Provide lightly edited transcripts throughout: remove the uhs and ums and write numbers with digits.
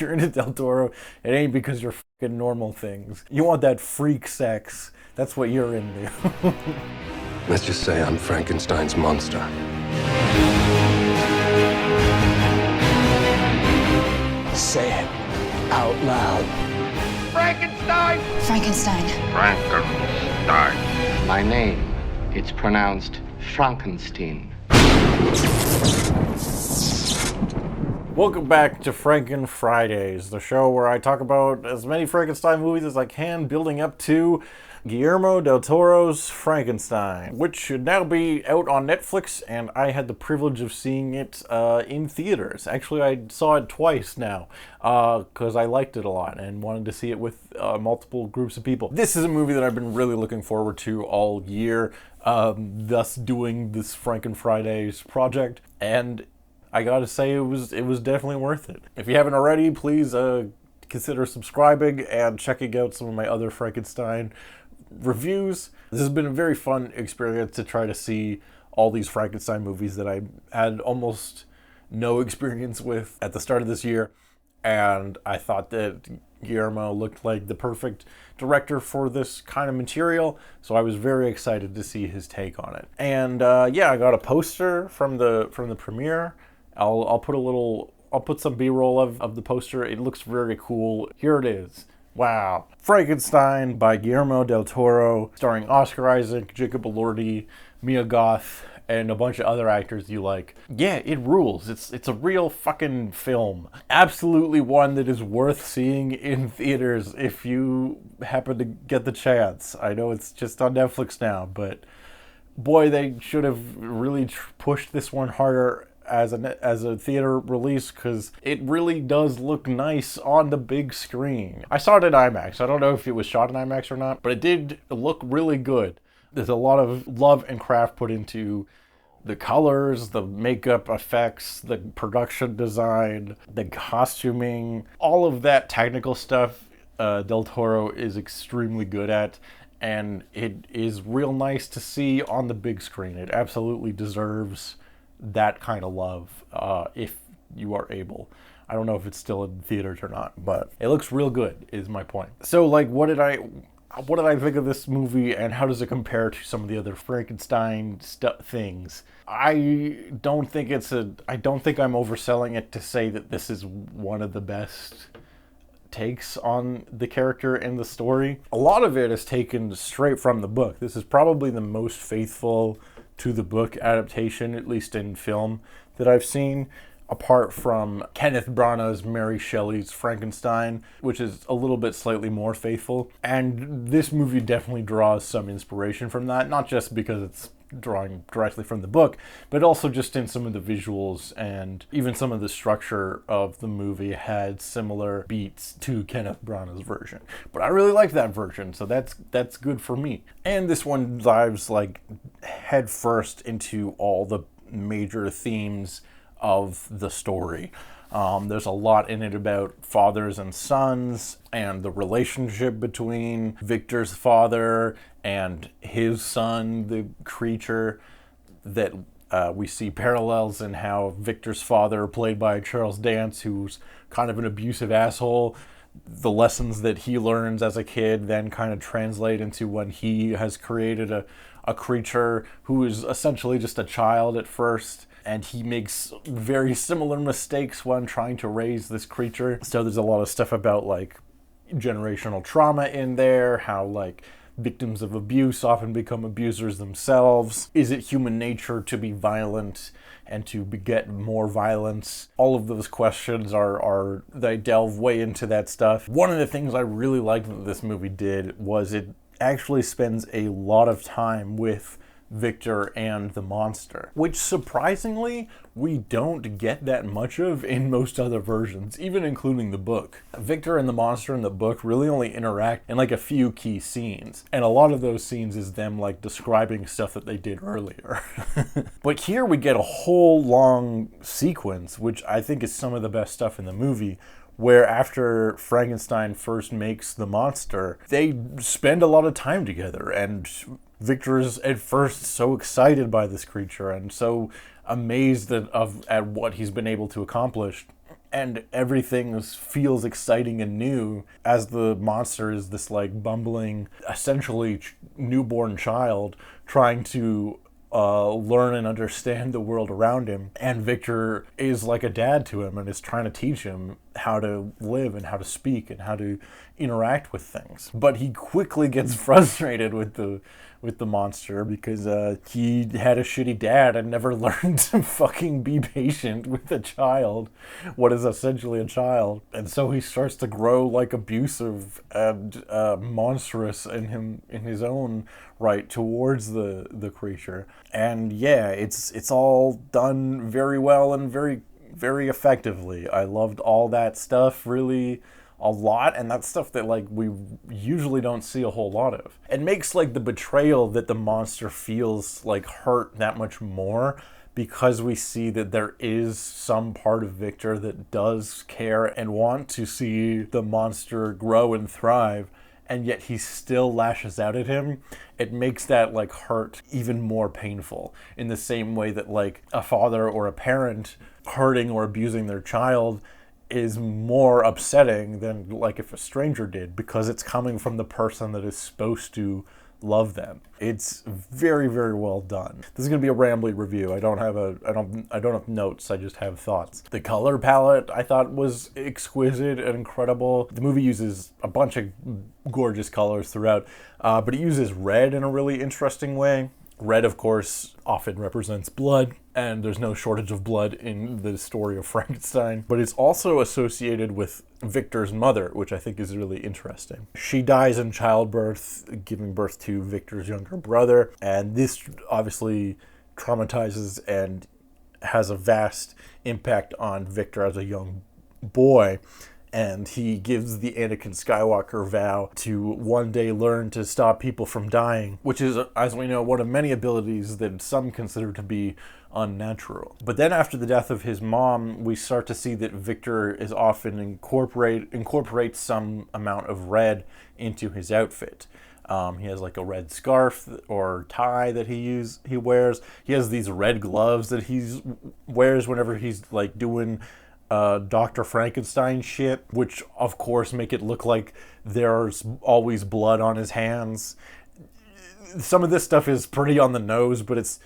you're into Del Toro, it ain't because you're fucking normal things. You want that freak sex. That's what you're into. Let's just say I'm Frankenstein's monster. Say it out loud. Frankenstein! Frankenstein. Frankenstein. My name, it's pronounced Frankenstein. Welcome back to Franken-Fridays, the show where I talk about as many Frankenstein movies as I can, building up to Guillermo del Toro's Frankenstein, which should now be out on Netflix, and I had the privilege of seeing it in theaters. Actually, I saw it twice now, because I liked it a lot and wanted to see it with multiple groups of people. This is a movie that I've been really looking forward to all year, thus doing this Franken-Fridays project, and I gotta say, it was definitely worth it. If you haven't already, please consider subscribing and checking out some of my other Frankenstein reviews. This has been a very fun experience to try to see all these Frankenstein movies that I had almost no experience with at the start of this year, and I thought that Guillermo looked like the perfect director for this kind of material, so I was very excited to see his take on it. And yeah, I got a poster from the premiere. I'll put some B-roll of the poster. It looks very cool. Here it is. Wow. Frankenstein by Guillermo del Toro, starring Oscar Isaac, Jacob Elordi, Mia Goth, and a bunch of other actors you like. Yeah, it rules. It's a real fucking film. Absolutely one that is worth seeing in theaters if you happen to get the chance. I know it's just on Netflix now, but boy, they should have really pushed this one harder as a theater release, because it really does look nice on the big screen. I saw it in IMAX. I don't know if it was shot in IMAX or not, but it did look really good. There's a lot of love and craft put into the colors, the makeup effects, the production design, the costuming, all of that technical stuff Del Toro is extremely good at, and it is real nice to see on the big screen. It absolutely deserves that kind of love, if you are able. I don't know if it's still in theaters or not, but it looks real good, is my point. So, like, what did I think of this movie, and how does it compare to some of the other Frankenstein things? I don't think I'm overselling it to say that this is one of the best takes on the character and the story. A lot of it is taken straight from the book. This is probably the most faithful to the book adaptation, at least in film, that I've seen, apart from Kenneth Branagh's Mary Shelley's Frankenstein, which is a little bit slightly more faithful. And this movie definitely draws some inspiration from that, not just because it's drawing directly from the book, but also just in some of the visuals, and even some of the structure of the movie had similar beats to Kenneth Branagh's version. But I really like that version, so that's good for me. And this one dives like head first into all the major themes of the story. There's a lot in it about fathers and sons, and the relationship between Victor's father and his son, the creature, that we see parallels in how Victor's father, played by Charles Dance, who's kind of an abusive asshole, the lessons that he learns as a kid then kind of translate into when he has created a creature who is essentially just a child at first, and he makes very similar mistakes when trying to raise this creature. So there's a lot of stuff about like generational trauma in there, how like victims of abuse often become abusers themselves. Is it human nature to be violent and to beget more violence? All of those questions they delve way into that stuff. One of the things I really liked that this movie did was it actually spends a lot of time with Victor and the monster, which surprisingly we don't get that much of in most other versions, even including the book. Victor and the monster in the book really only interact in like a few key scenes, and a lot of those scenes is them like describing stuff that they did earlier. But here we get a whole long sequence, which I think is some of the best stuff in the movie, where after Frankenstein first makes the monster, they spend a lot of time together, and Victor is at first so excited by this creature and so amazed at what he's been able to accomplish. and everything feels exciting and new as the monster is this like bumbling, essentially newborn child trying to learn and understand the world around him. And Victor is like a dad to him and is trying to teach him how to live and how to speak and how to interact with things. But he quickly gets frustrated with the monster because he had a shitty dad and never learned to fucking be patient with a child, what is essentially a child. And so he starts to grow like abusive and monstrous in his own right towards the creature. And yeah, it's all done very well and very, very effectively. I loved all that stuff really a lot, and that's stuff that like we usually don't see a whole lot of. It makes like the betrayal that the monster feels like hurt that much more, because we see that there is some part of Victor that does care and want to see the monster grow and thrive, and yet he still lashes out at him. It makes that like hurt even more painful, in the same way that like a father or a parent hurting or abusing their child is more upsetting than like if a stranger did, because it's coming from the person that is supposed to love them. It's very, very well done. This is going to be a rambly review. I don't have notes. I just have thoughts. The color palette I thought was exquisite and incredible. The movie uses a bunch of gorgeous colors throughout, but it uses red in a really interesting way. Red, of course, often represents blood, and there's no shortage of blood in the story of Frankenstein. But it's also associated with Victor's mother, which I think is really interesting. She dies in childbirth, giving birth to Victor's younger brother, and this obviously traumatizes and has a vast impact on Victor as a young boy. And he gives the Anakin Skywalker vow to one day learn to stop people from dying, which is, as we know, one of many abilities that some consider to be unnatural. But then after the death of his mom, we start to see that Victor is often incorporates some amount of red into his outfit. He has like a red scarf or tie that he wears. He has these red gloves that he wears whenever he's like doing Dr. Frankenstein shit, which of course make it look like there's always blood on his hands. Some of this stuff is pretty on the nose, but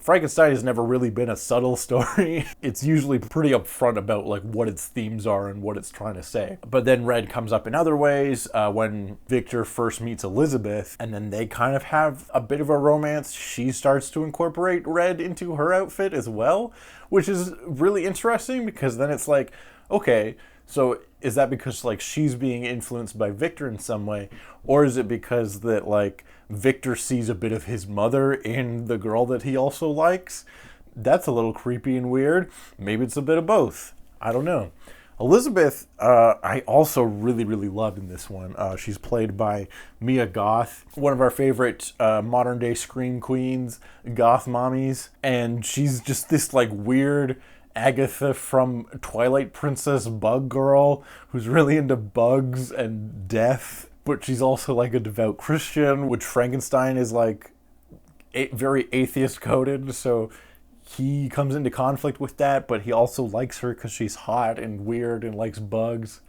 Frankenstein has never really been a subtle story. It's usually pretty upfront about like what its themes are and what it's trying to say. But then red comes up in other ways when Victor first meets Elizabeth, and then they kind of have a bit of a romance. She starts to incorporate red into her outfit as well, which is really interesting, because then it's like, okay, so is that because like she's being influenced by Victor in some way, or is it because that like Victor sees a bit of his mother in the girl that he also likes? That's a little creepy and weird. Maybe it's a bit of both. I don't know. Elizabeth, I also really, really loved in this one. She's played by Mia Goth, one of our favorite modern day scream queens, goth mommies. And she's just this like weird Agatha from Twilight Princess bug girl who's really into bugs and death. But she's also like a devout Christian, which Frankenstein is like very atheist coded. So he comes into conflict with that, but he also likes her because she's hot and weird and likes bugs.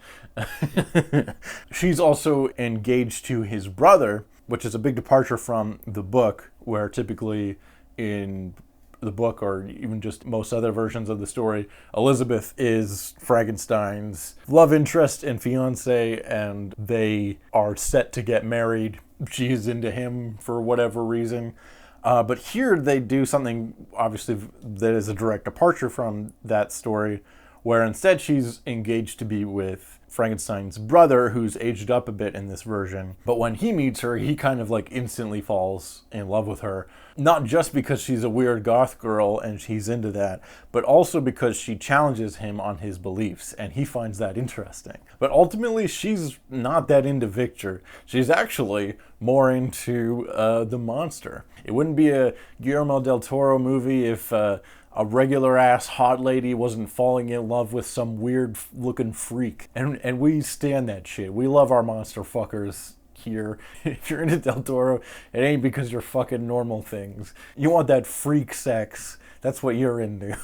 She's also engaged to his brother, which is a big departure from the book, where typically in the book, or even just most other versions of the story, Elizabeth is Frankenstein's love interest and fiance, and they are set to get married. She's into him for whatever reason. But here they do something, obviously, that is a direct departure from that story, where instead she's engaged to be with Frankenstein's brother, who's aged up a bit in this version. But when he meets her, he kind of like instantly falls in love with her. Not just because she's a weird goth girl and he's into that, but also because she challenges him on his beliefs, and he finds that interesting. But ultimately, she's not that into Victor. She's actually more into the monster. It wouldn't be a Guillermo del Toro movie if a regular-ass hot lady wasn't falling in love with some weird-looking freak. And we stand that shit. We love our monster fuckers here. If you're into Del Toro, it ain't because you're fucking normal things. You want that freak sex. That's what you're into.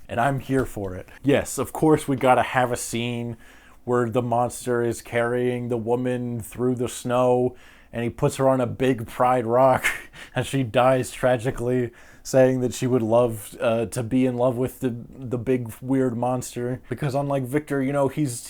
And I'm here for it. Yes, of course we gotta have a scene where the monster is carrying the woman through the snow and he puts her on a big pride rock and she dies tragically, saying that she would love to be in love with the big weird monster. Because unlike Victor, you know, he's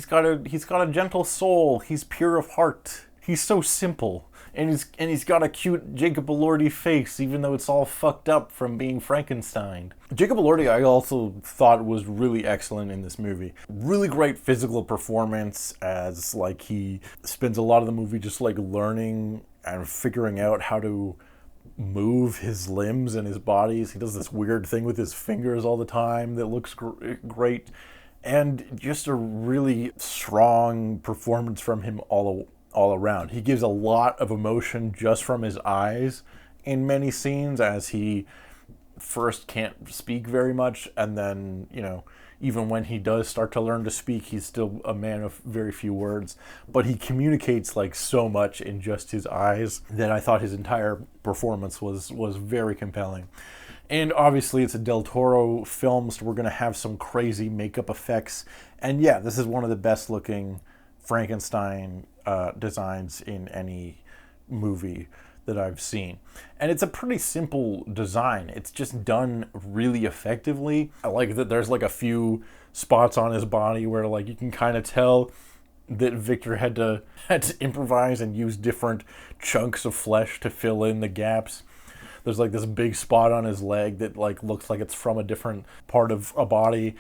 got a gentle soul. He's pure of heart. He's so simple. And he's got a cute Jacob Elordi face, even though it's all fucked up from being Frankenstein. Jacob Elordi, I also thought was really excellent in this movie. Really great physical performance, as like he spends a lot of the movie just like learning and figuring out how to move his limbs and his bodies. He does this weird thing with his fingers all the time that looks great. And just a really strong performance from him all around. He gives a lot of emotion just from his eyes in many scenes, as he first can't speak very much, and then, you know, even when he does start to learn to speak, he's still a man of very few words. But he communicates like so much in just his eyes that I thought his entire performance was very compelling. And obviously it's a Del Toro film, so we're going to have some crazy makeup effects. And yeah, this is one of the best looking Frankenstein designs in any movie that I've seen. And it's a pretty simple design. It's just done really effectively. I like that there's like a few spots on his body where like you can kind of tell that Victor had to improvise and use different chunks of flesh to fill in the gaps. There's like this big spot on his leg that like looks like it's from a different part of a body.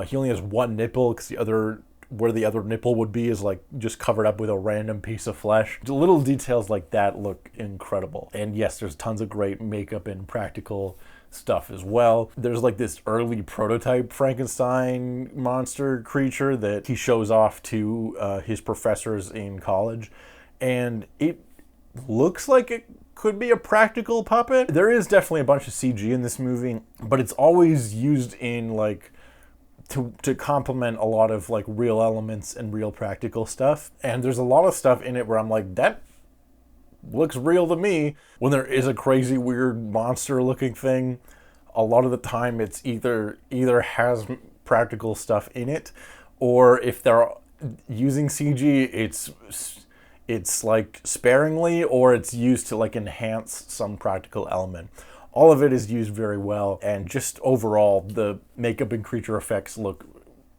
He only has one nipple because where the other nipple would be is like just covered up with a random piece of flesh. The little details like that look incredible. And yes, there's tons of great makeup and practical stuff as well. There's like this early prototype Frankenstein monster creature that he shows off to his professors in college. And it looks like it could be a practical puppet. There is definitely a bunch of CG in this movie, but it's always used in like to complement a lot of like real elements and real practical stuff. And there's a lot of stuff in it where I'm like, that looks real to me. When there is a crazy weird monster looking thing, a lot of the time it's either has practical stuff in it, or if they're using CG, it's like sparingly, or it's used to like enhance some practical element. All of it is used very well, and just overall, the makeup and creature effects look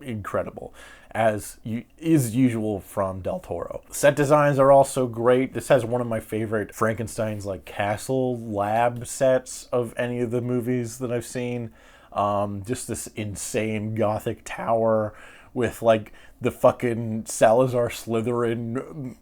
incredible, as is usual from Del Toro. Set designs are also great. This has one of my favorite Frankenstein's like castle lab sets of any of the movies that I've seen. Just this insane Gothic tower with like the fucking Salazar Slytherin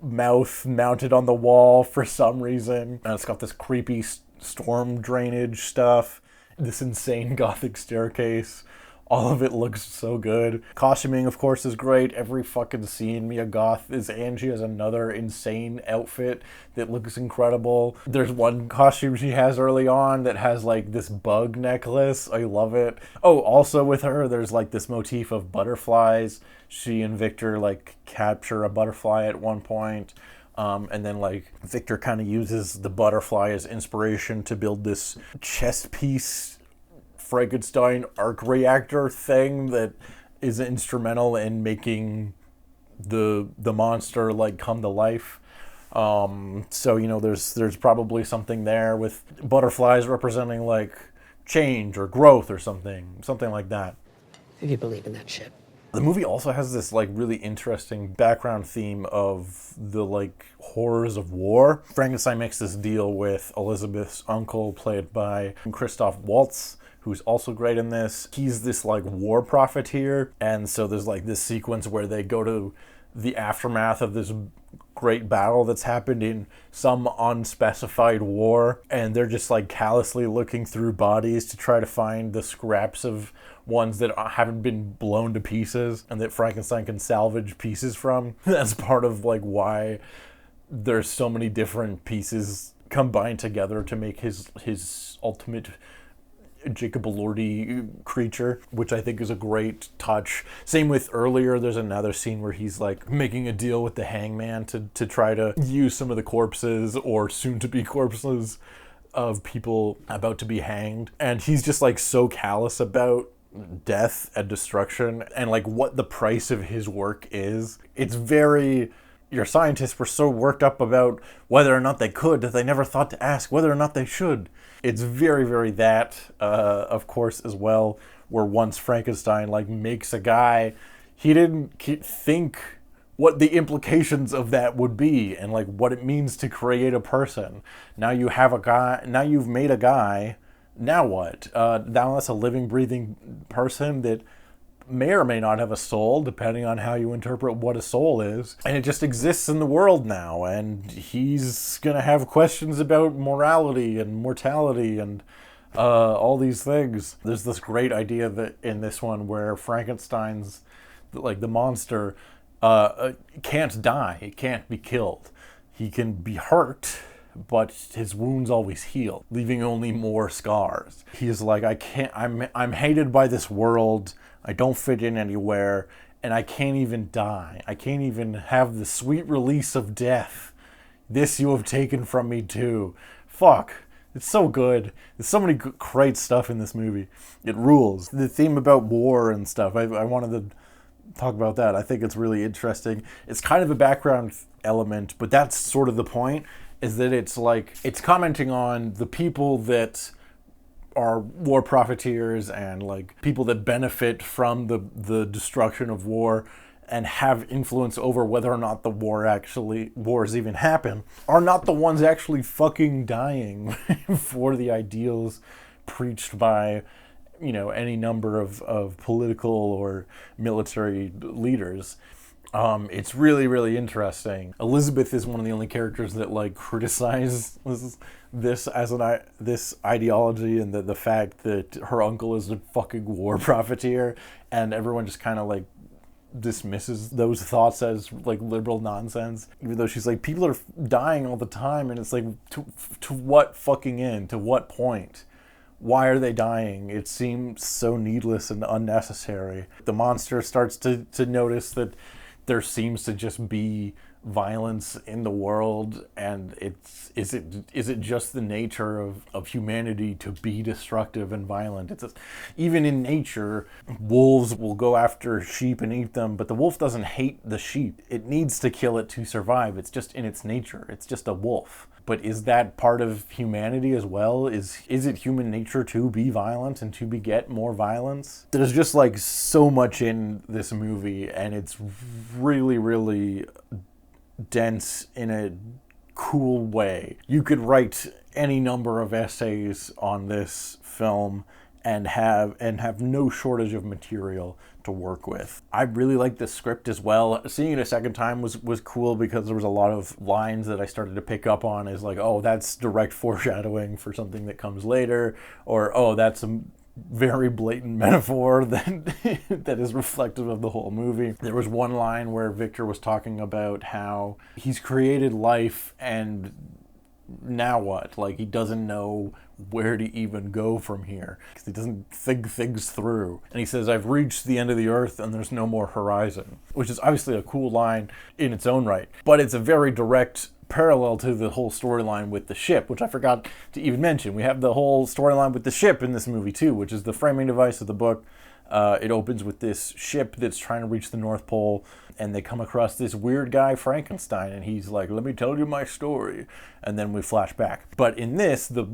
mouth mounted on the wall for some reason. And it's got this creepy storm drainage stuff, this insane Gothic staircase. All of it looks so good. Costuming, of course, is great. Every fucking scene Mia Goth is in. She has another insane outfit that looks incredible. There's one costume she has early on that has like this bug necklace. I love it. Oh, also with her, there's like this motif of butterflies. She and Victor like capture a butterfly at one point. And then like Victor kind of uses the butterfly as inspiration to build this chess piece Frankenstein arc reactor thing that is instrumental in making the monster like come to life. So you know, there's probably something there with butterflies representing like change or growth or something like that. If you believe in that shit. The movie also has this like really interesting background theme of the like horrors of war. Frankenstein makes this deal with Elizabeth's uncle, played by Christoph Waltz, who's also great in this. He's this like war profiteer, and so there's like this sequence where they go to the aftermath of this great battle that's happened in some unspecified war, and they're just like callously looking through bodies to try to find the scraps of ones that haven't been blown to pieces and that Frankenstein can salvage pieces from. That's part of like why there's so many different pieces combined together to make his ultimate Jacob Elordi creature, which I think is a great touch. Same with earlier, there's another scene where he's like making a deal with the hangman to try to use some of the corpses or soon-to-be corpses of people about to be hanged. And he's just like so callous about death and destruction and like what the price of his work is. It's very... Your scientists were so worked up about whether or not they could that they never thought to ask whether or not they should. It's very, very that, of course, as well, where once Frankenstein, like, makes a guy, he didn't think what the implications of that would be and, like, what it means to create a person. Now you have a guy, now you've made a guy, now what? Now that's a living, breathing person that may or may not have a soul, depending on how you interpret what a soul is. And it just exists in the world now, and he's gonna have questions about morality and mortality and all these things. There's this great idea that in this one where Frankenstein's, like the monster, can't die, he can't be killed. He can be hurt, but his wounds always heal, leaving only more scars. He's like, I'm hated by this world, I don't fit in anywhere, and I can't even die. I can't even have the sweet release of death. This you have taken from me too. Fuck. It's so good. There's so many great stuff in this movie. It rules. The theme about war and stuff, I wanted to talk about that. I think it's really interesting. It's kind of a background element, but that's sort of the point, is that it's like, it's commenting on the people that are war profiteers and like people that benefit from the destruction of war and have influence over whether or not the wars even happen, are not the ones actually fucking dying for the ideals preached by, you know, any number of political or military leaders. It's really, really interesting. Elizabeth is one of the only characters that like criticize this as this ideology and the fact that her uncle is a fucking war profiteer, and everyone just kind of like dismisses those thoughts as like liberal nonsense, even though she's like, people are dying all the time, and it's like, to what fucking end? To what point? Why are they dying? It seems so needless and unnecessary. The monster starts to notice that there seems to just be violence in the world, and is it just the nature of humanity to be destructive and violent? It's just, even in nature, wolves will go after sheep and eat them, but the wolf doesn't hate the sheep. It needs to kill it to survive. It's just in its nature. It's just a wolf. But is that part of humanity as well? Is it human nature to be violent and to beget more violence? There's just like so much in this movie, and it's really, really dense in a cool way. You could write any number of essays on this film and have no shortage of material to work with. I really like the script as well. Seeing it a second time was cool because there was a lot of lines that I started to pick up on as like, oh, that's direct foreshadowing for something that comes later, or oh, that's a very blatant metaphor that is reflective of the whole movie. There was one line where Victor was talking about how he's created life and now what? Like, he doesn't know where to even go from here because he doesn't think things through. And he says, I've reached the end of the earth and there's no more horizon, which is obviously a cool line in its own right, but it's a very direct parallel to the whole storyline with the ship, which I forgot to even mention. We have the whole storyline with the ship in this movie too, which is the framing device of the book. It opens with this ship that's trying to reach the North Pole, and they come across this weird guy, Frankenstein, and he's like, let me tell you my story. And then we flash back. But in this, the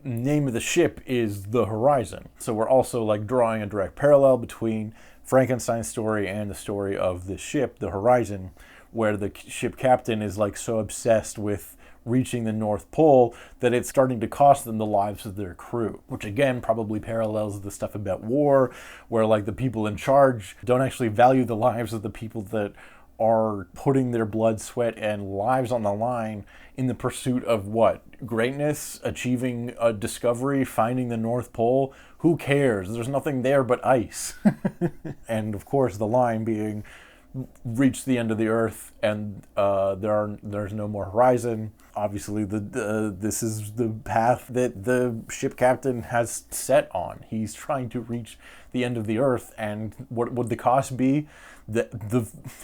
name of the ship is The Horizon. So we're also like drawing a direct parallel between Frankenstein's story and the story of the ship, The Horizon, where the ship captain is like so obsessed with reaching the North Pole that it's starting to cost them the lives of their crew, which again probably parallels the stuff about war, where like the people in charge don't actually value the lives of the people that are putting their blood, sweat, and lives on the line in the pursuit of what? Greatness, achieving a discovery, finding the North Pole. Who cares? There's nothing there but ice. And of course the line being, reach the end of the earth and there's no more horizon. Obviously, this is the path that the ship captain has set on. He's trying to reach the end of the earth, and what would the cost be?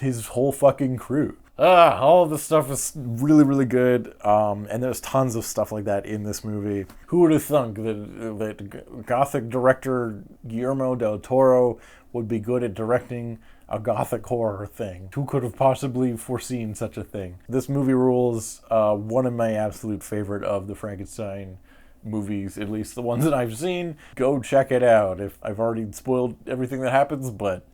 His whole fucking crew. All of this stuff is really, really good, and there's tons of stuff like that in this movie. Who would have thunk that Gothic director Guillermo del Toro would be good at directing a Gothic horror thing? Who could have possibly foreseen such a thing? This movie rules. One of my absolute favorite of the Frankenstein movies, at least the ones that I've seen. Go check it out. If I've already spoiled everything that happens, but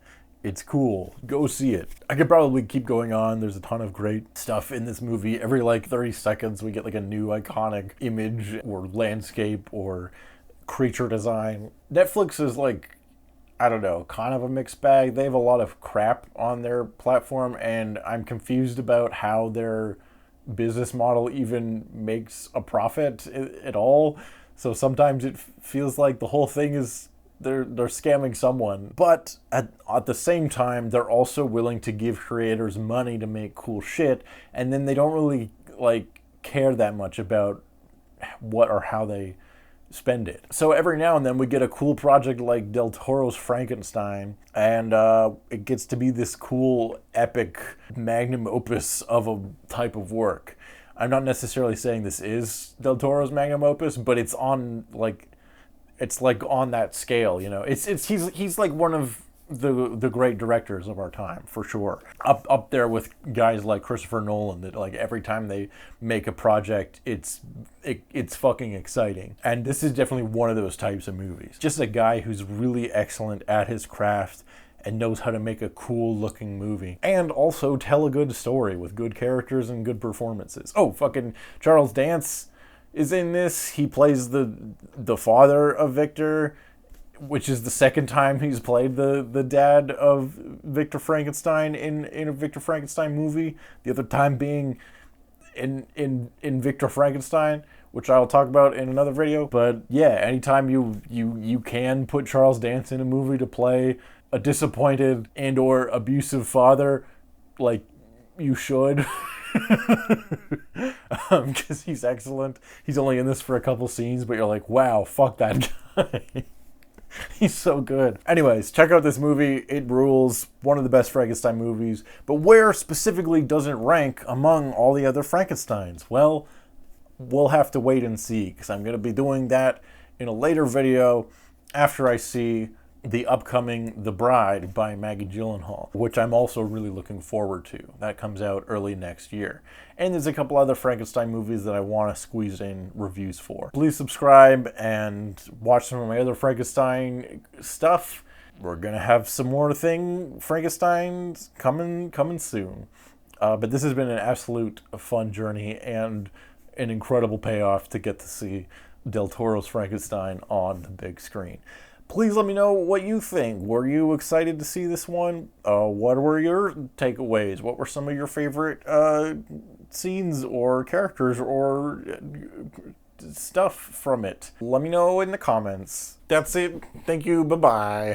it's cool. Go see it. I could probably keep going on. There's a ton of great stuff in this movie. Every 30 seconds we get a new iconic image or landscape or creature design. Netflix is I don't know, kind of a mixed bag. They have a lot of crap on their platform, and I'm confused about how their business model even makes a profit at all. So sometimes it feels like the whole thing is they're scamming someone. But at the same time, they're also willing to give creators money to make cool shit, and then they don't really care that much about what or how they spend it. So every now and then we get a cool project like Del Toro's Frankenstein, and it gets to be this cool, epic magnum opus of a type of work. I'm not necessarily saying this is Del Toro's magnum opus, but it's on on that scale, he's one of the great directors of our time, for sure. Up there with guys like Christopher Nolan, that every time they make a project, it's fucking exciting. And this is definitely one of those types of movies. Just a guy who's really excellent at his craft and knows how to make a cool looking movie and also tell a good story with good characters and good performances. Oh, fucking Charles Dance is in this. He plays the father of Victor, which is the second time he's played the dad of Victor Frankenstein in a Victor Frankenstein movie. The other time being in Victor Frankenstein, which I'll talk about in another video. But yeah, anytime you can put Charles Dance in a movie to play a disappointed and or abusive father, you should. Because he's excellent. He's only in this for a couple scenes, but you're like, wow, fuck that guy. He's so good. Anyways, check out this movie. It rules. One of the best Frankenstein movies. But where specifically does it rank among all the other Frankensteins? Well, we'll have to wait and see, because I'm going to be doing that in a later video after I see the upcoming The Bride by Maggie Gyllenhaal, which I'm also really looking forward to. That comes out early next year. And there's a couple other Frankenstein movies that I want to squeeze in reviews for. Please subscribe and watch some of my other Frankenstein stuff. We're going to have some more Frankensteins coming soon. But this has been an absolute fun journey and an incredible payoff to get to see Del Toro's Frankenstein on the big screen. Please let me know what you think. Were you excited to see this one? What were your takeaways? What were some of your favorite scenes or characters or stuff from it? Let me know in the comments. That's it. Thank you. Bye-bye.